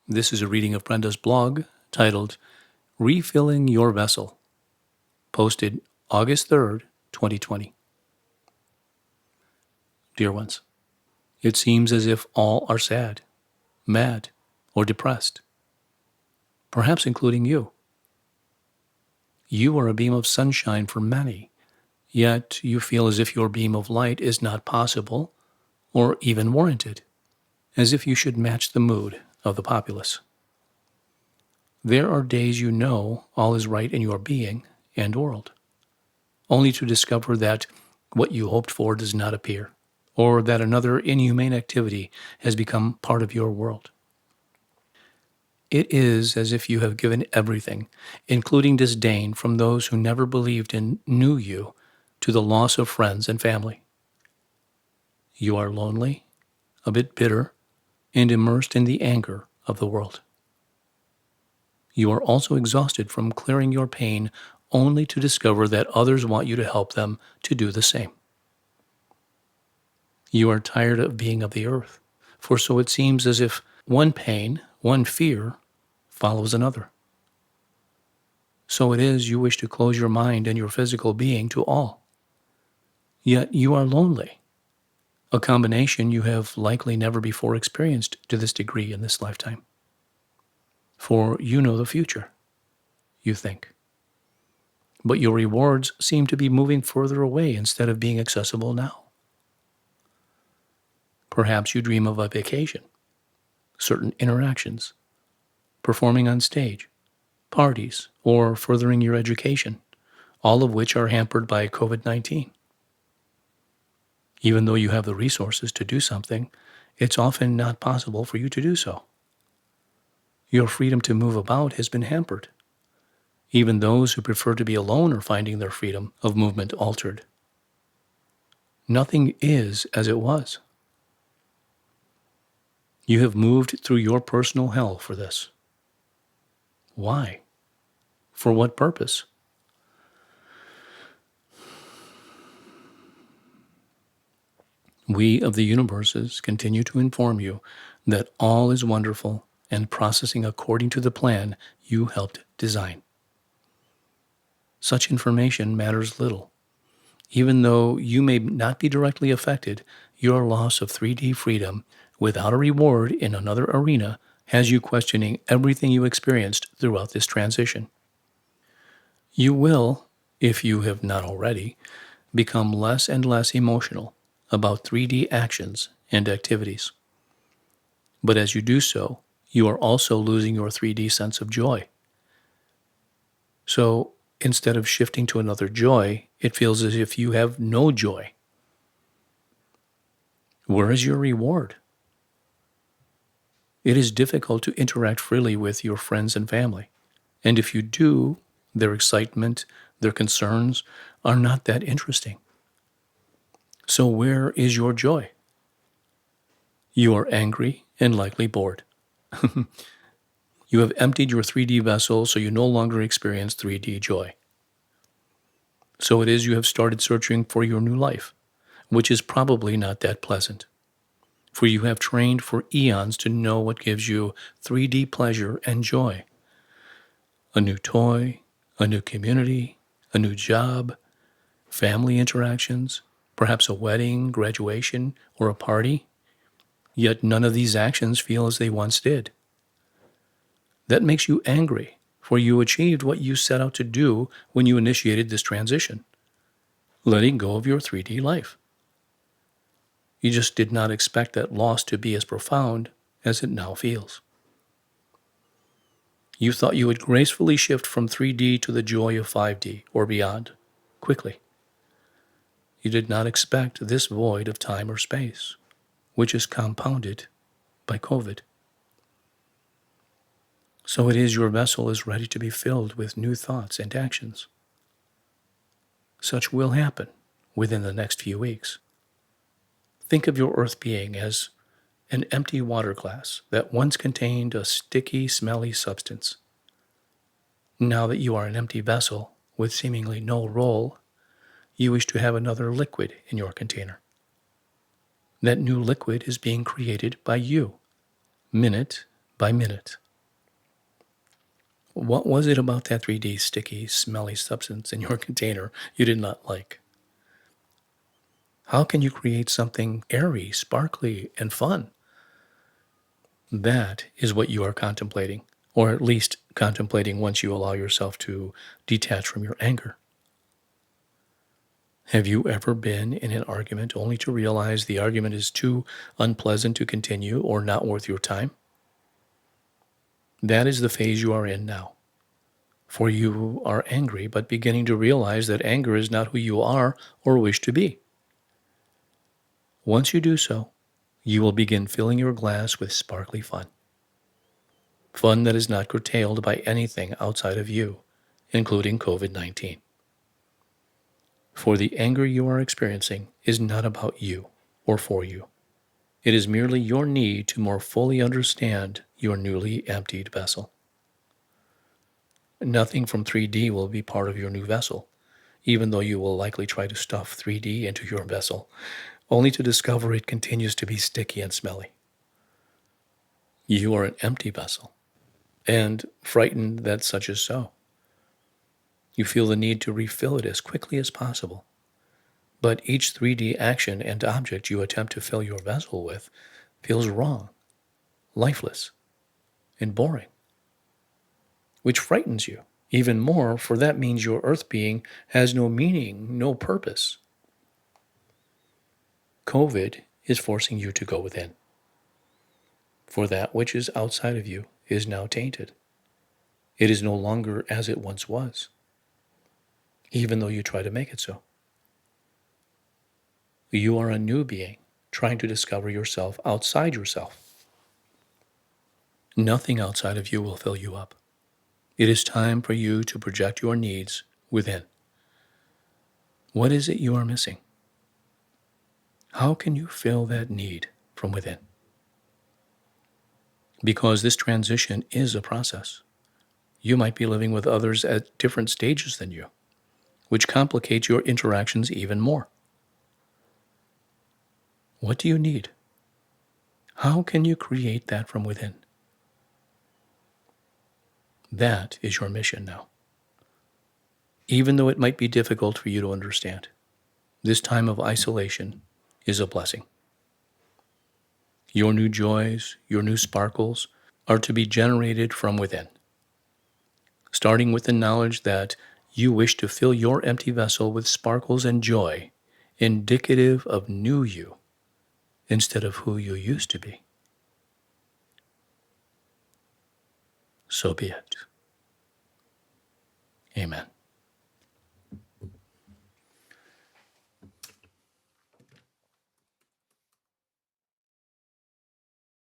This is a reading of Brenda's blog titled Refilling Your Vessel, posted August 3rd, 2020. Dear ones, it seems as if all are sad, mad, or depressed, perhaps including you. You are a beam of sunshine for many, yet you feel as if your beam of light is not possible or even warranted, as if you should match the mood of the populace. There are days you know all is right in your being and world, only to discover that what you hoped for does not appear, or that another inhumane activity has become part of your world. It is as if you have given everything, including disdain from those who never believed and knew you, to the loss of friends and family. You are lonely, a bit bitter, and immersed in the anger of the world. You are also exhausted from clearing your pain only to discover that others want you to help them to do the same. You are tired of being of the earth, for so it seems as if one pain, one fear, follows another. So it is you wish to close your mind and your physical being to all. Yet you are lonely, a combination you have likely never before experienced to this degree in this lifetime. For you know the future, you think. But your rewards seem to be moving further away instead of being accessible now. Perhaps you dream of a vacation, certain interactions, performing on stage, parties, or furthering your education, all of which are hampered by COVID-19. Even though you have the resources to do something, it's often not possible for you to do so. Your freedom to move about has been hampered. Even those who prefer to be alone are finding their freedom of movement altered. Nothing is as it was. You have moved through your personal hell for this. Why? For what purpose? We of the universes continue to inform you that all is wonderful and processing according to the plan you helped design. Such information matters little. Even though you may not be directly affected, your loss of 3D freedom without a reward in another arena has you questioning everything you experienced throughout this transition. You will, if you have not already, become less and less emotional about 3D actions and activities. But as you do so, you are also losing your 3D sense of joy. So instead of shifting to another joy, it feels as if you have no joy. Where is your reward? It is difficult to interact freely with your friends and family. And if you do, their excitement, their concerns are not that interesting. So where is your joy? You are angry and likely bored. You have emptied your 3D vessel, so you no longer experience 3D joy. So it is you have started searching for your new life, which is probably not that pleasant. For you have trained for eons to know what gives you 3D pleasure and joy. A new toy, a new community, a new job, family interactions, perhaps a wedding, graduation, or a party. Yet none of these actions feel as they once did. That makes you angry, for you achieved what you set out to do when you initiated this transition, letting go of your 3D life. You just did not expect that loss to be as profound as it now feels. You thought you would gracefully shift from 3D to the joy of 5D or beyond, quickly. You did not expect this void of time or space, which is compounded by COVID. So it is your vessel is ready to be filled with new thoughts and actions. Such will happen within the next few weeks. Think of your earth being as an empty water glass that once contained a sticky, smelly substance. Now that you are an empty vessel with seemingly no role, you wish to have another liquid in your container. That new liquid is being created by you, minute by minute. What was it about that 3D sticky, smelly substance in your container you did not like? How can you create something airy, sparkly, and fun? That is what you are contemplating, or at least contemplating once you allow yourself to detach from your anger. Have you ever been in an argument only to realize the argument is too unpleasant to continue or not worth your time? That is the phase you are in now. For you are angry, but beginning to realize that anger is not who you are or wish to be. Once you do so, you will begin filling your glass with sparkly fun. Fun that is not curtailed by anything outside of you, including COVID-19. For the anger you are experiencing is not about you or for you. It is merely your need to more fully understand your newly emptied vessel. Nothing from 3D will be part of your new vessel, even though you will likely try to stuff 3D into your vessel, only to discover it continues to be sticky and smelly. You are an empty vessel, and frightened that such is so. You feel the need to refill it as quickly as possible. But each 3D action and object you attempt to fill your vessel with feels wrong, lifeless, and boring, which frightens you even more, for that means your earth being has no meaning, no purpose. COVID is forcing you to go within, for that which is outside of you is now tainted. It is no longer as it once was, even though you try to make it so. You are a new being trying to discover yourself outside yourself. Nothing outside of you will fill you up. It is time for you to project your needs within. What is it you are missing? How can you fill that need from within? Because this transition is a process. You might be living with others at different stages than you, which complicates your interactions even more. What do you need? How can you create that from within? That is your mission now. Even though it might be difficult for you to understand, this time of isolation is a blessing. Your new joys, your new sparkles are to be generated from within, starting with the knowledge that you wish to fill your empty vessel with sparkles and joy, indicative of new you instead of who you used to be. So be it. Amen.